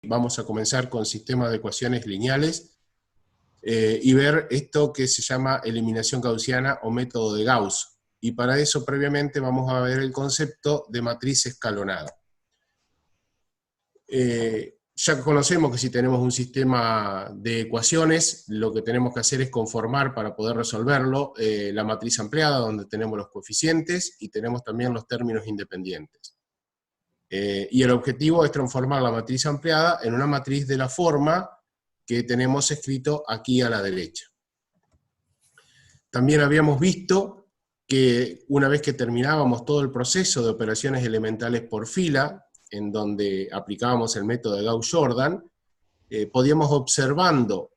Vamos a comenzar con sistemas de ecuaciones lineales y ver esto que se llama eliminación gaussiana o método de Gauss. Y para eso previamente vamos a ver el concepto de matriz escalonada. Ya conocemos que si tenemos un sistema de ecuaciones, lo que tenemos que hacer es conformar para poder resolverlo la matriz ampliada, donde tenemos los coeficientes y tenemos también los términos independientes. Y el objetivo es transformar la matriz ampliada en una matriz de la forma que tenemos escrito aquí a la derecha. También habíamos visto que una vez que terminábamos todo el proceso de operaciones elementales por fila, en donde aplicábamos el método de Gauss-Jordan, podíamos observando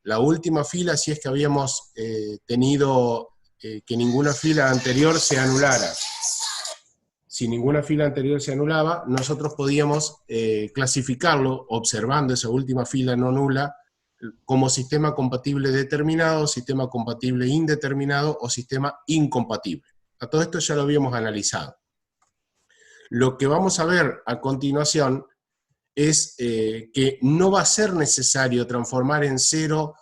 la última fila, si es que habíamos tenido que ninguna fila anterior se anulara. Si ninguna fila anterior se anulaba, nosotros podíamos clasificarlo, observando esa última fila no nula, como sistema compatible determinado, sistema compatible indeterminado o sistema incompatible. A todo esto ya lo habíamos analizado. Lo que vamos a ver a continuación es que no va a ser necesario transformar en cero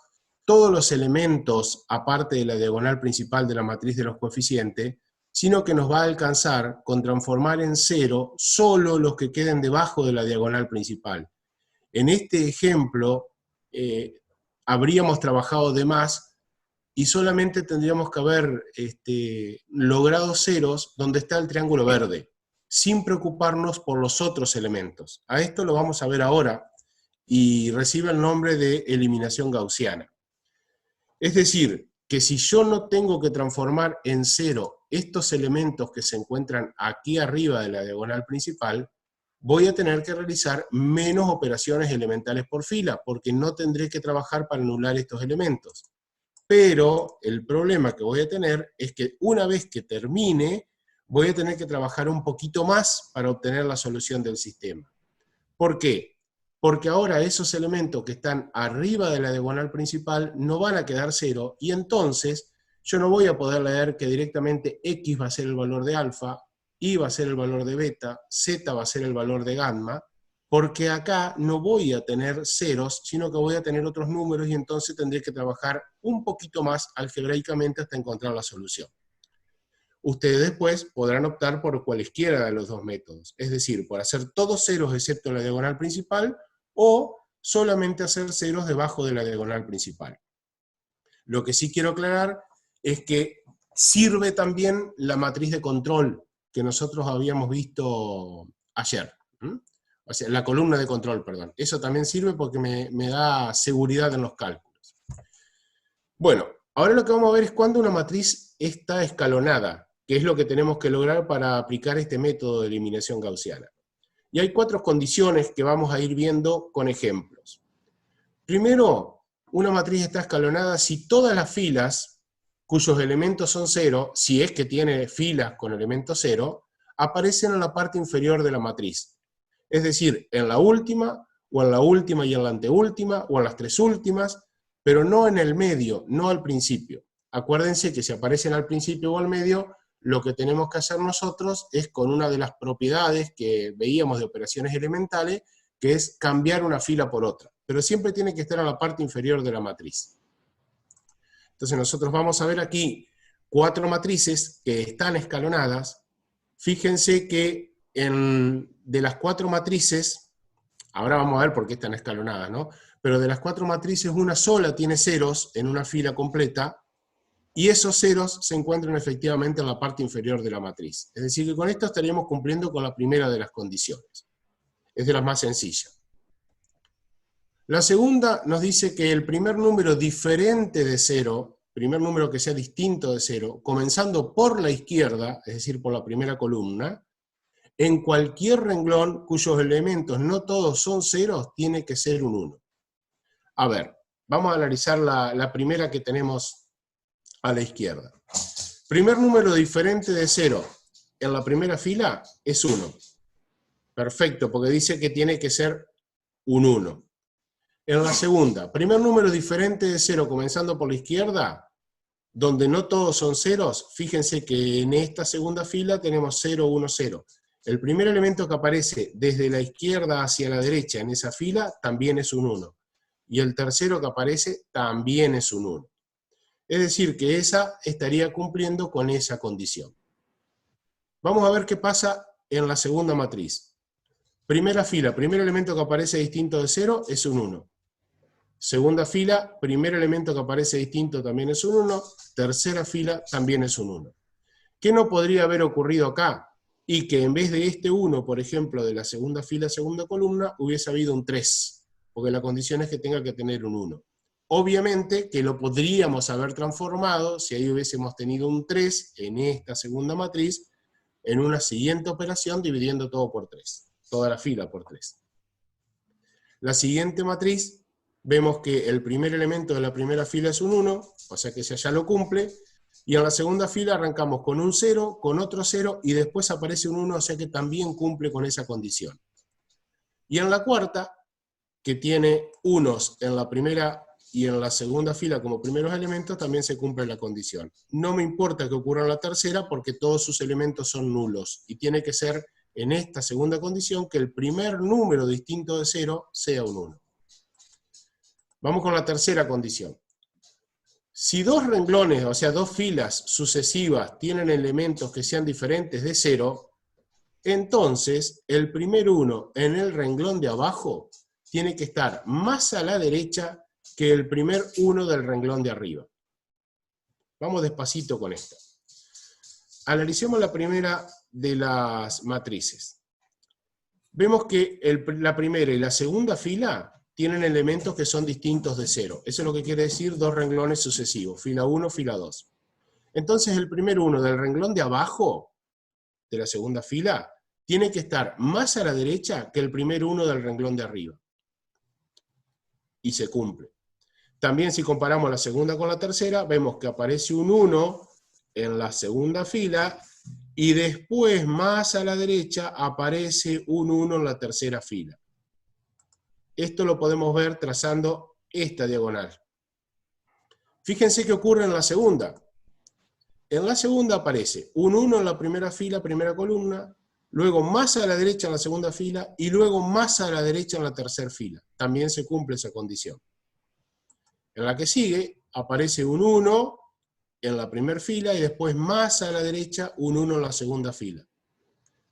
todos los elementos, aparte de la diagonal principal de la matriz de los coeficientes, sino que nos va a alcanzar con transformar en cero solo los que queden debajo de la diagonal principal. En este ejemplo, habríamos trabajado de más y solamente tendríamos que haber logrado ceros donde está el triángulo verde, sin preocuparnos por los otros elementos. A esto lo vamos a ver ahora, y recibe el nombre de eliminación gaussiana. Es decir, que si yo no tengo que transformar en cero estos elementos que se encuentran aquí arriba de la diagonal principal, voy a tener que realizar menos operaciones elementales por fila, porque no tendré que trabajar para anular estos elementos. Pero el problema que voy a tener es que una vez que termine, voy a tener que trabajar un poquito más para obtener la solución del sistema. ¿Por qué? Porque ahora esos elementos que están arriba de la diagonal principal no van a quedar cero, y entonces yo no voy a poder leer que directamente X va a ser el valor de alfa, Y va a ser el valor de beta, Z va a ser el valor de gamma, porque acá no voy a tener ceros, sino que voy a tener otros números, y entonces tendré que trabajar un poquito más algebraicamente hasta encontrar la solución. Ustedes después podrán optar por cualesquiera de los dos métodos, es decir, por hacer todos ceros excepto la diagonal principal, o solamente hacer ceros debajo de la diagonal principal. Lo que sí quiero aclarar es que sirve también la matriz de control que nosotros habíamos visto ayer. O sea, la columna de control, perdón. Eso también sirve porque me da seguridad en los cálculos. Bueno, ahora lo que vamos a ver es cuando una matriz está escalonada, que es lo que tenemos que lograr para aplicar este método de eliminación gaussiana. Y hay 4 condiciones que vamos a ir viendo con ejemplos. Primero, una matriz está escalonada si todas las filas cuyos elementos son 0, si es que tiene filas con elemento 0, aparecen en la parte inferior de la matriz. Es decir, en la última, o en la última y en la anteúltima, o en las 3 últimas, pero no en el medio, no al principio. Acuérdense que si aparecen al principio o al medio, lo que tenemos que hacer nosotros es con una de las propiedades que veíamos de operaciones elementales, que es cambiar una fila por otra. Pero siempre tiene que estar en la parte inferior de la matriz. Entonces nosotros vamos a ver aquí 4 matrices que están escalonadas. Fíjense que de las 4 matrices, ahora vamos a ver por qué están escalonadas, ¿no? Pero de las 4 matrices, una sola tiene ceros en una fila completa, y esos ceros se encuentran efectivamente en la parte inferior de la matriz. Es decir, que con esto estaríamos cumpliendo con la primera de las condiciones. Es de las más sencillas. La segunda nos dice que el primer número diferente de 0, primer número que sea distinto de 0, comenzando por la izquierda, es decir, por la primera columna, en cualquier renglón cuyos elementos no todos son ceros, tiene que ser un 1. A ver, vamos a analizar la primera que tenemos a la izquierda. Primer número diferente de 0 en la primera fila es 1. Perfecto, porque dice que tiene que ser un 1. En la segunda, primer número diferente de 0 comenzando por la izquierda, donde no todos son ceros, fíjense que en esta segunda fila tenemos 0, 1, 0. El primer elemento que aparece desde la izquierda hacia la derecha en esa fila también es un 1. Y el tercero que aparece también es un 1. Es decir, que esa estaría cumpliendo con esa condición. Vamos a ver qué pasa en la segunda matriz. Primera fila, primer elemento que aparece distinto de 0 es un 1. Segunda fila, primer elemento que aparece distinto también es un 1. Tercera fila también es un 1. ¿Qué no podría haber ocurrido acá? Y que en vez de este 1, por ejemplo, de la segunda fila, segunda columna, hubiese habido un 3, porque la condición es que tenga que tener un 1. Obviamente que lo podríamos haber transformado, si ahí hubiésemos tenido un 3 en esta segunda matriz, en una siguiente operación dividiendo todo por 3, toda la fila por 3. La siguiente matriz, vemos que el primer elemento de la primera fila es un 1, o sea que ese ya lo cumple, y en la segunda fila arrancamos con un 0, con otro 0, y después aparece un 1, o sea que también cumple con esa condición. Y en la cuarta, que tiene unos en la primera y en la segunda fila como primeros elementos, también se cumple la condición. No me importa que ocurra en la tercera, porque todos sus elementos son nulos, y tiene que ser en esta segunda condición que el primer número distinto de 0 sea un 1. Vamos con la tercera condición. Si dos renglones, o sea, dos filas sucesivas tienen elementos que sean diferentes de 0, entonces el primer 1 en el renglón de abajo tiene que estar más a la derecha que el primer 1 del renglón de arriba. Vamos despacito con esto. Analicemos la primera de las matrices. Vemos que la primera y la segunda fila tienen elementos que son distintos de 0. Eso es lo que quiere decir dos renglones sucesivos, fila 1, fila 2. Entonces el primer 1 del renglón de abajo, de la segunda fila, tiene que estar más a la derecha que el primer 1 del renglón de arriba. Y se cumple. También si comparamos la segunda con la tercera, vemos que aparece un 1 en la segunda fila, y después más a la derecha aparece un 1 en la tercera fila. Esto lo podemos ver trazando esta diagonal. Fíjense qué ocurre en la segunda. En la segunda aparece un 1 en la primera fila, primera columna, luego más a la derecha en la segunda fila, y luego más a la derecha en la tercera fila. También se cumple esa condición. En la que sigue, aparece un 1 en la primera fila, y después más a la derecha, un 1 en la segunda fila.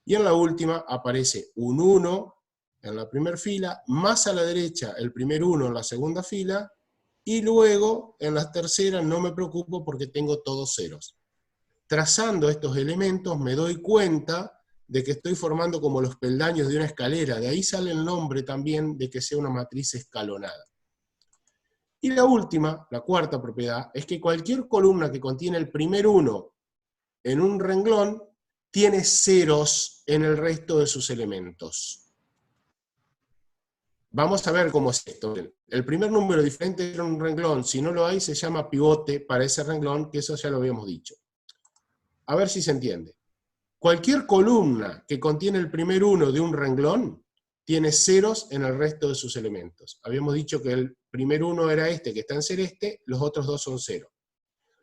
Y en la última aparece un 1 en la primera fila, más a la derecha el primer 1 en la segunda fila, y luego en la tercera no me preocupo porque tengo todos ceros. Trazando estos elementos me doy cuenta de que estoy formando como los peldaños de una escalera, de ahí sale el nombre también de que sea una matriz escalonada. Y la última, la cuarta propiedad, es que cualquier columna que contiene el primer 1 en un renglón tiene ceros en el resto de sus elementos. Vamos a ver cómo es esto. El primer número diferente en un renglón, si no lo hay, se llama pivote para ese renglón, que eso ya lo habíamos dicho. A ver si se entiende. Cualquier columna que contiene el primer 1 de un renglón tiene ceros en el resto de sus elementos. Habíamos dicho que el primer 1 era este que está en celeste, los otros dos son 0.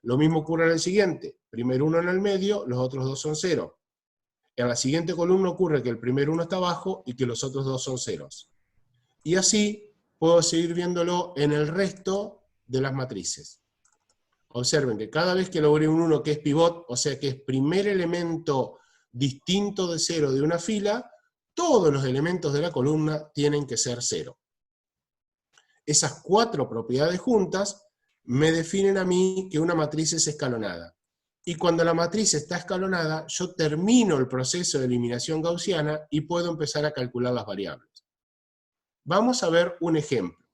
Lo mismo ocurre en el siguiente. Primer 1 en el medio, los otros dos son 0. En la siguiente columna ocurre que el primer 1 está abajo y que los otros dos son ceros. Y así puedo seguir viéndolo en el resto de las matrices. Observen que cada vez que logré un 1 que es pivot, o sea que es primer elemento distinto de 0 de una fila, todos los elementos de la columna tienen que ser 0. Esas cuatro propiedades juntas me definen a mí que una matriz es escalonada. Y cuando la matriz está escalonada, yo termino el proceso de eliminación gaussiana y puedo empezar a calcular las variables. Vamos a ver un ejemplo.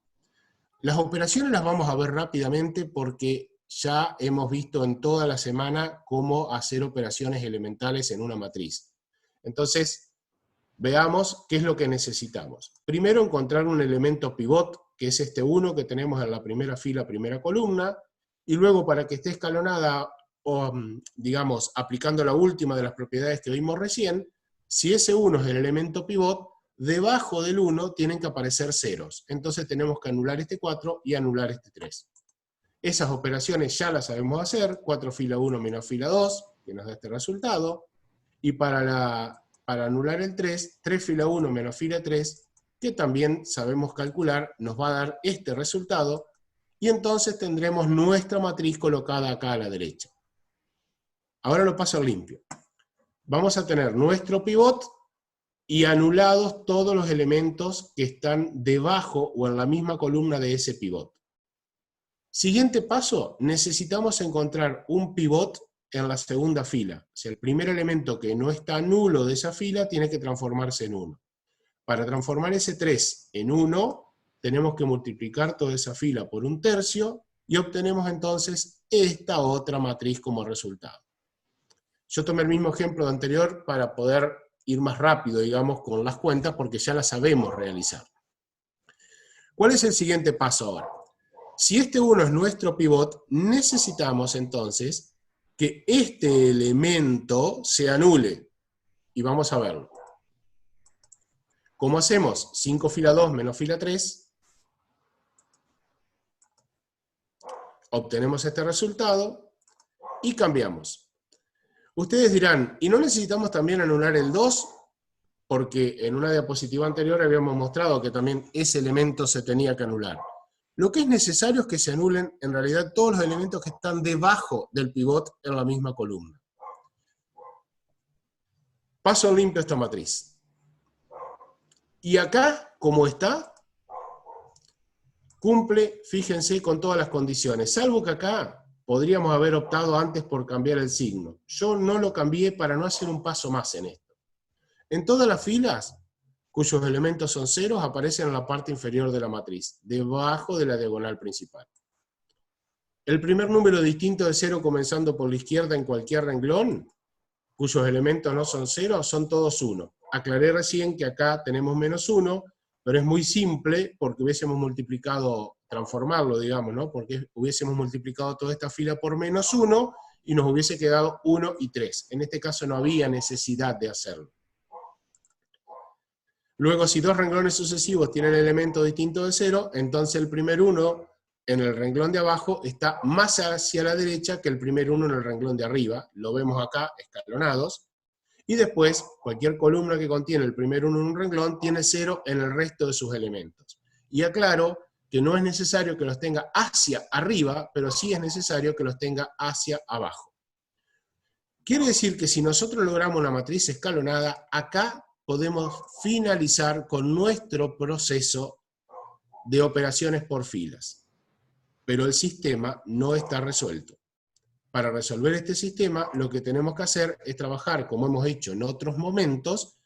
Las operaciones las vamos a ver rápidamente porque ya hemos visto en toda la semana cómo hacer operaciones elementales en una matriz. Entonces, veamos qué es lo que necesitamos. Primero, encontrar un elemento pivot, que es este 1 que tenemos en la primera fila, primera columna, y luego para que esté escalonada, o digamos, aplicando la última de las propiedades que vimos recién, si ese 1 es el elemento pivot, debajo del 1 tienen que aparecer ceros. Entonces tenemos que anular este 4 y anular este 3. Esas operaciones ya las sabemos hacer, 4 fila 1 menos fila 2, que nos da este resultado. Y para la para anular el 3, 3 fila 1 menos fila 3, que también sabemos calcular, nos va a dar este resultado, y entonces tendremos nuestra matriz colocada acá a la derecha. Ahora lo paso al limpio. Vamos a tener nuestro pivot y anulados todos los elementos que están debajo o en la misma columna de ese pivot. Siguiente paso, necesitamos encontrar un pivot en la segunda fila. O sea, el primer elemento que no está nulo de esa fila tiene que transformarse en 1. Para transformar ese 3 en 1, tenemos que multiplicar toda esa fila por 1/3 y obtenemos entonces esta otra matriz como resultado. Yo tomé el mismo ejemplo anterior para poder ir más rápido, digamos, con las cuentas, porque ya las sabemos realizar. ¿Cuál es el siguiente paso ahora? Si este 1 es nuestro pivot, necesitamos entonces que este elemento se anule. Y vamos a verlo. ¿Cómo hacemos? 5 fila 2 menos fila 3. Obtenemos este resultado y cambiamos. Ustedes dirán, ¿y no necesitamos también anular el 2? Porque en una diapositiva anterior habíamos mostrado que también ese elemento se tenía que anular. Lo que es necesario es que se anulen en realidad todos los elementos que están debajo del pivot en la misma columna. Paso limpio esta matriz. Y acá, como está, cumple, fíjense, con todas las condiciones, salvo que acá podríamos haber optado antes por cambiar el signo. Yo no lo cambié para no hacer un paso más en esto. En todas las filas, cuyos elementos son ceros, aparecen en la parte inferior de la matriz, debajo de la diagonal principal. El primer número distinto de 0 comenzando por la izquierda en cualquier renglón, cuyos elementos no son 0, son todos 1. Aclaré recién que acá tenemos menos 1, pero es muy simple porque hubiésemos multiplicado, transformarlo, digamos, ¿no? Porque hubiésemos multiplicado toda esta fila por menos 1 y nos hubiese quedado 1 y 3. En este caso no había necesidad de hacerlo. Luego, si dos renglones sucesivos tienen elementos distintos de 0, entonces el primer 1 en el renglón de abajo está más hacia la derecha que el primer 1 en el renglón de arriba. Lo vemos acá, escalonados. Y después, cualquier columna que contiene el primer 1 en un renglón tiene 0 en el resto de sus elementos. Y aclaro que no es necesario que los tenga hacia arriba, pero sí es necesario que los tenga hacia abajo. Quiere decir que si nosotros logramos una matriz escalonada, acá podemos finalizar con nuestro proceso de operaciones por filas. Pero el sistema no está resuelto. Para resolver este sistema, lo que tenemos que hacer es trabajar, como hemos hecho en otros momentos,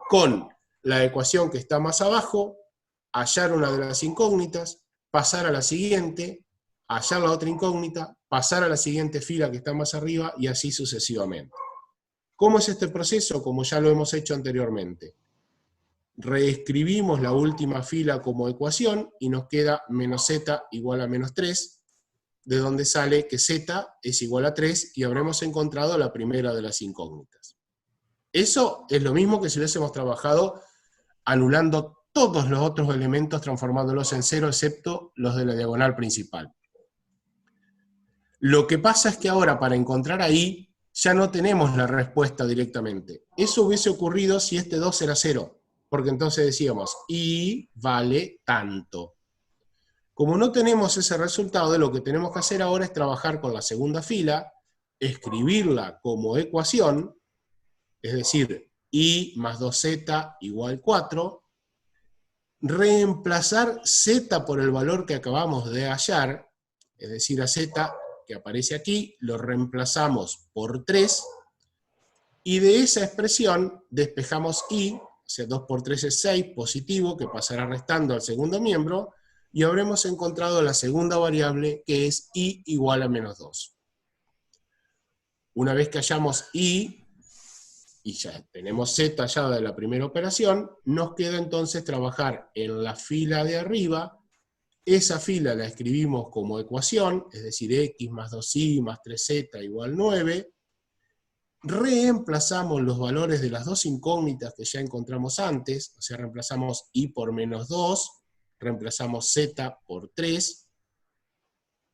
con la ecuación que está más abajo, hallar una de las incógnitas, pasar a la siguiente, hallar la otra incógnita, pasar a la siguiente fila que está más arriba, y así sucesivamente. ¿Cómo es este proceso? Como ya lo hemos hecho anteriormente. Reescribimos la última fila como ecuación, y nos queda menos z igual a menos 3, de donde sale que z es igual a 3, y habremos encontrado la primera de las incógnitas. Eso es lo mismo que si hubiésemos trabajado anulando todos los otros elementos, transformándolos en 0, excepto los de la diagonal principal. Lo que pasa es que ahora, para encontrar ahí, ya no tenemos la respuesta directamente. Eso hubiese ocurrido si este 2 era 0, porque entonces decíamos, y vale tanto. Como no tenemos ese resultado, lo que tenemos que hacer ahora es trabajar con la segunda fila, escribirla como ecuación, es decir, y más 2z igual 4, reemplazar z por el valor que acabamos de hallar, es decir, a z que aparece aquí, lo reemplazamos por 3, y de esa expresión despejamos y, o sea, 2 por 3 es 6, positivo, que pasará restando al segundo miembro, y habremos encontrado la segunda variable, que es y igual a menos 2. Una vez que hallamos y ya tenemos z hallada de la primera operación, nos queda entonces trabajar en la fila de arriba. Esa fila la escribimos como ecuación, es decir, x más 2y más 3z igual 9. Reemplazamos los valores de las dos incógnitas que ya encontramos antes, o sea, reemplazamos y por menos 2, reemplazamos z por 3,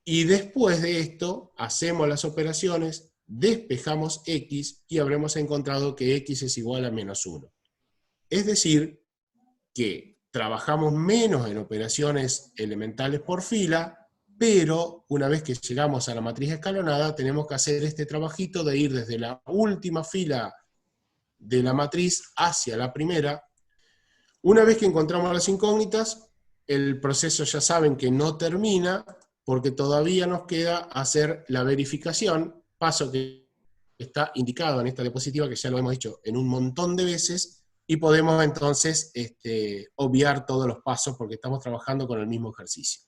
y después de esto hacemos las operaciones despejamos x y habremos encontrado que x es igual a menos 1. Es decir, que trabajamos menos en operaciones elementales por fila, pero una vez que llegamos a la matriz escalonada, tenemos que hacer este trabajito de ir desde la última fila de la matriz hacia la primera. Una vez que encontramos las incógnitas, el proceso ya saben que no termina, porque todavía nos queda hacer la verificación, paso que está indicado en esta diapositiva, que ya lo hemos hecho en un montón de veces, y podemos entonces obviar todos los pasos porque estamos trabajando con el mismo ejercicio.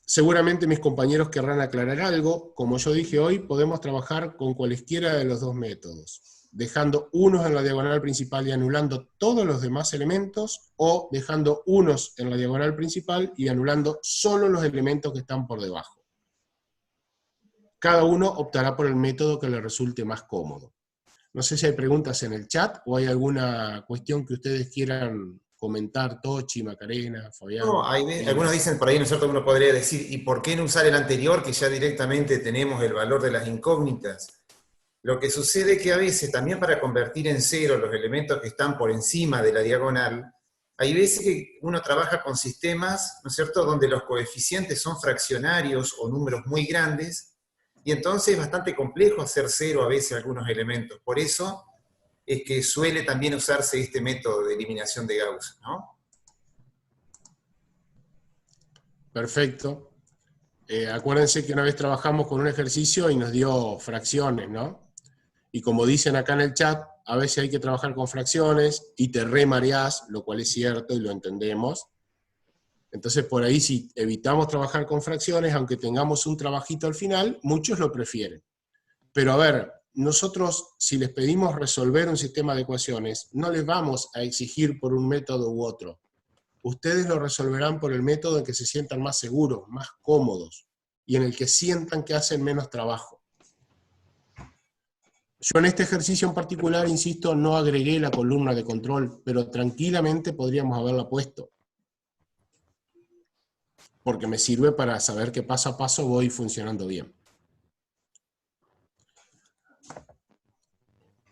Seguramente mis compañeros querrán aclarar algo. Como yo dije hoy, podemos trabajar con cualesquiera de los dos métodos, dejando unos en la diagonal principal y anulando todos los demás elementos, o dejando unos en la diagonal principal y anulando solo los elementos que están por debajo. Cada uno optará por el método que le resulte más cómodo. No sé si hay preguntas en el chat, o hay alguna cuestión que ustedes quieran comentar, Tochi, Macarena, Fabián. No, algunos dicen por ahí, ¿no es cierto?, uno podría decir, ¿y por qué no usar el anterior, que ya directamente tenemos el valor de las incógnitas? Lo que sucede es que a veces, también para convertir en cero los elementos que están por encima de la diagonal, hay veces que uno trabaja con sistemas, ¿no es cierto?, donde los coeficientes son fraccionarios o números muy grandes, y entonces es bastante complejo hacer cero a veces algunos elementos. Por eso es que suele también usarse este método de eliminación de Gauss, ¿no? Perfecto. Acuérdense que una vez trabajamos con un ejercicio y nos dio fracciones, ¿no? Y como dicen acá en el chat, a veces hay que trabajar con fracciones y te remareás, lo cual es cierto y lo entendemos. Entonces por ahí, si evitamos trabajar con fracciones, aunque tengamos un trabajito al final, muchos lo prefieren. Pero a ver, nosotros, si les pedimos resolver un sistema de ecuaciones, no les vamos a exigir por un método u otro. Ustedes lo resolverán por el método en que se sientan más seguros, más cómodos, y en el que sientan que hacen menos trabajo. Yo en este ejercicio en particular, insisto, no agregué la columna de control, pero tranquilamente podríamos haberla puesto, porque me sirve para saber que paso a paso voy funcionando bien.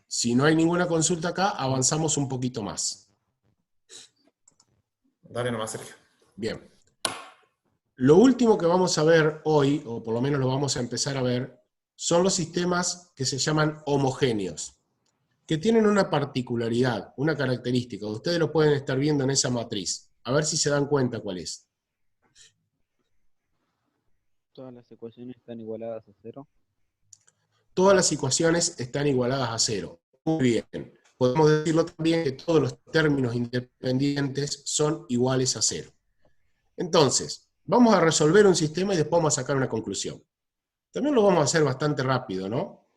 Si no hay ninguna consulta acá, avanzamos un poquito más. Dale nomás, Sergio. Bien. Lo último que vamos a ver hoy, o por lo menos lo vamos a empezar a ver, son los sistemas que se llaman homogéneos, que tienen una particularidad, una característica. Ustedes lo pueden estar viendo en esa matriz. A ver si se dan cuenta cuál es. Todas las ecuaciones están igualadas a cero. Todas las ecuaciones están igualadas a cero. Muy bien. Podemos decirlo también que todos los términos independientes son iguales a cero. Entonces, vamos a resolver un sistema y después vamos a sacar una conclusión. También lo vamos a hacer bastante rápido, ¿no?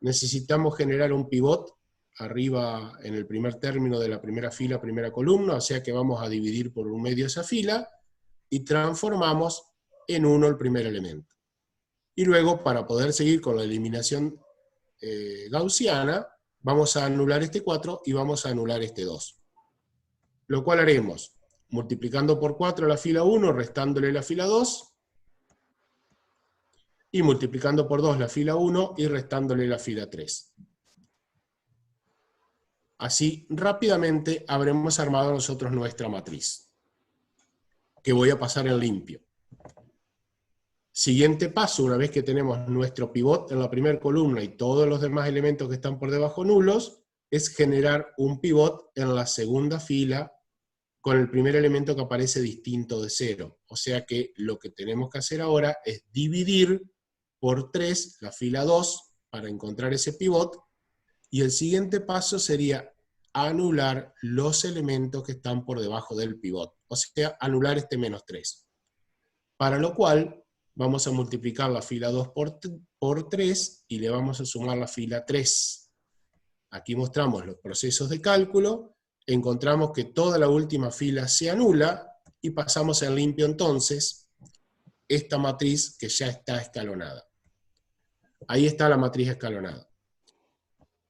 Necesitamos generar un pivot arriba en el primer término de la primera fila, primera columna, o sea que vamos a dividir por un medio esa fila y transformamos en 1 el primer elemento. Y luego, para poder seguir con la eliminación gaussiana, vamos a anular este 4 y vamos a anular este 2. Lo cual haremos multiplicando por 4 la fila 1, restándole la fila 2, y multiplicando por 2 la fila 1 y restándole la fila 3. Así, rápidamente habremos armado nosotros nuestra matriz, que voy a pasar en limpio. Siguiente paso, una vez que tenemos nuestro pivot en la primera columna y todos los demás elementos que están por debajo nulos, es generar un pivot en la segunda fila con el primer elemento que aparece distinto de 0. O sea que lo que tenemos que hacer ahora es dividir por 3 la fila 2 para encontrar ese pivot, y el siguiente paso sería anular los elementos que están por debajo del pivot, o sea, anular este menos 3. Para lo cual, vamos a multiplicar la fila 2 por 3, y le vamos a sumar la fila 3. Aquí mostramos los procesos de cálculo, encontramos que toda la última fila se anula, y pasamos en limpio entonces esta matriz que ya está escalonada. Ahí está la matriz escalonada.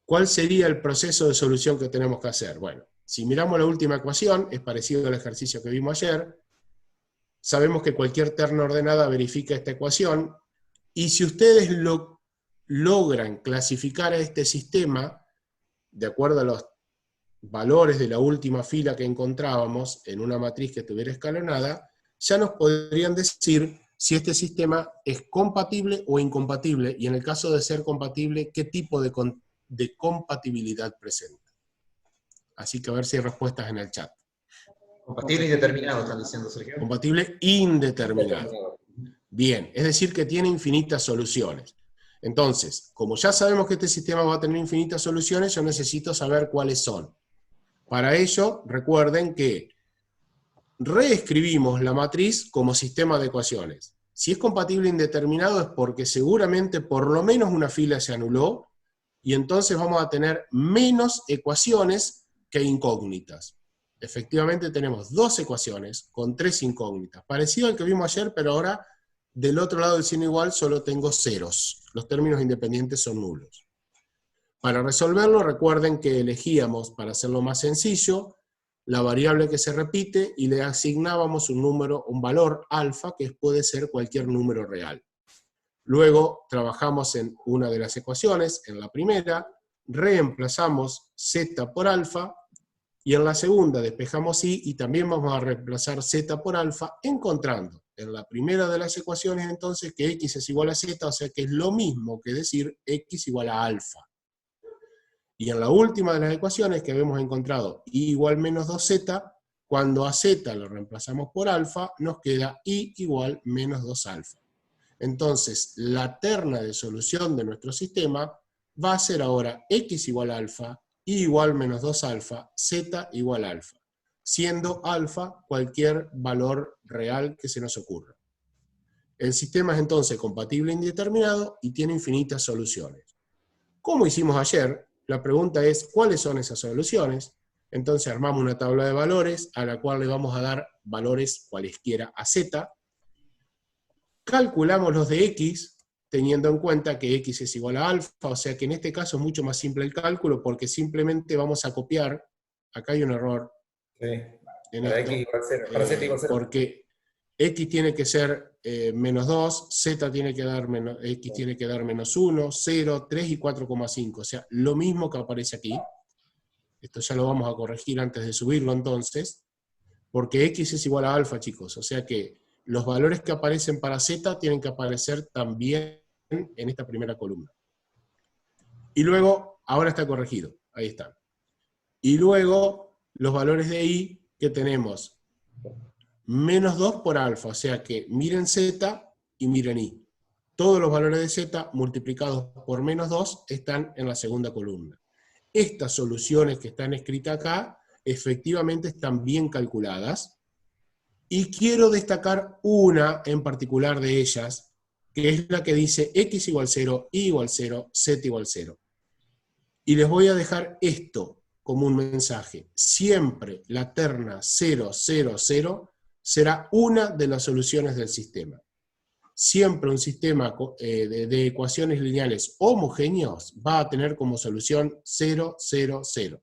¿Cuál sería el proceso de solución que tenemos que hacer? Bueno, si miramos la última ecuación, es parecido al ejercicio que vimos ayer. Sabemos que cualquier terna ordenada verifica esta ecuación, Y si ustedes logran clasificar a este sistema, de acuerdo a los valores de la última fila que encontrábamos en una matriz que estuviera escalonada, ya nos podrían decir si este sistema es compatible o incompatible, y en el caso de ser compatible, qué tipo de compatibilidad presenta. Así que a ver si hay respuestas en el chat. Compatible e indeterminado, están diciendo, Sergio. Compatible indeterminado. Bien, es decir que tiene infinitas soluciones. Entonces, como ya sabemos que este sistema va a tener infinitas soluciones, yo necesito saber cuáles son. Para ello, recuerden que reescribimos la matriz como sistema de ecuaciones. Si es compatible indeterminado es porque seguramente por lo menos una fila se anuló, y entonces vamos a tener menos ecuaciones que incógnitas. Efectivamente tenemos 2 ecuaciones con 3 incógnitas. Parecido al que vimos ayer, pero ahora del otro lado del signo igual solo tengo ceros. Los términos independientes son nulos. Para resolverlo, recuerden que elegíamos, para hacerlo más sencillo, la variable que se repite y le asignábamos un número, un valor alfa, que puede ser cualquier número real. Luego trabajamos en una de las ecuaciones, en la primera, reemplazamos z por alfa, y en la segunda despejamos y también vamos a reemplazar z por alfa, encontrando en la primera de las ecuaciones entonces que x es igual a z, o sea que es lo mismo que decir x igual a alfa. Y en la última de las ecuaciones que habíamos encontrado y igual menos 2z, cuando a z lo reemplazamos por alfa, nos queda y igual menos 2 alfa. Entonces, la terna de solución de nuestro sistema va a ser ahora x igual a alfa, y igual menos 2 alfa, z igual a alfa, siendo alfa cualquier valor real que se nos ocurra. El sistema es entonces compatible indeterminado y tiene infinitas soluciones. Como hicimos ayer, la pregunta es, ¿cuáles son esas soluciones? Entonces armamos una tabla de valores a la cual le vamos a dar valores cualesquiera a z, calculamos los de x, teniendo en cuenta que x es igual a alfa, o sea que en este caso es mucho más simple el cálculo, porque simplemente vamos a copiar, acá hay un error, Sí. en Para esto, x igual 0, para z igual 0. porque x tiene que ser menos 2, z tiene que dar menos, x tiene que dar menos 1, 0, 3 y 4,5, o sea, lo mismo que aparece aquí. Esto ya lo vamos a corregir antes de subirlo entonces, porque x es igual a alfa, chicos, o sea que los valores que aparecen para z tienen que aparecer también en esta primera columna. Y luego, ahora está corregido, ahí está. Y luego, los valores de y que tenemos, menos 2 por alfa, o sea que miren z y miren y. Todos los valores de z multiplicados por menos 2 están en la segunda columna. Estas soluciones que están escritas acá, efectivamente están bien calculadas, y quiero destacar una en particular de ellas, que es la que dice x igual 0, y igual 0, z igual 0. Y les voy a dejar esto como un mensaje. Siempre la terna 0, 0, 0 será una de las soluciones del sistema. Siempre un sistema de ecuaciones lineales homogéneos va a tener como solución 0, 0, 0.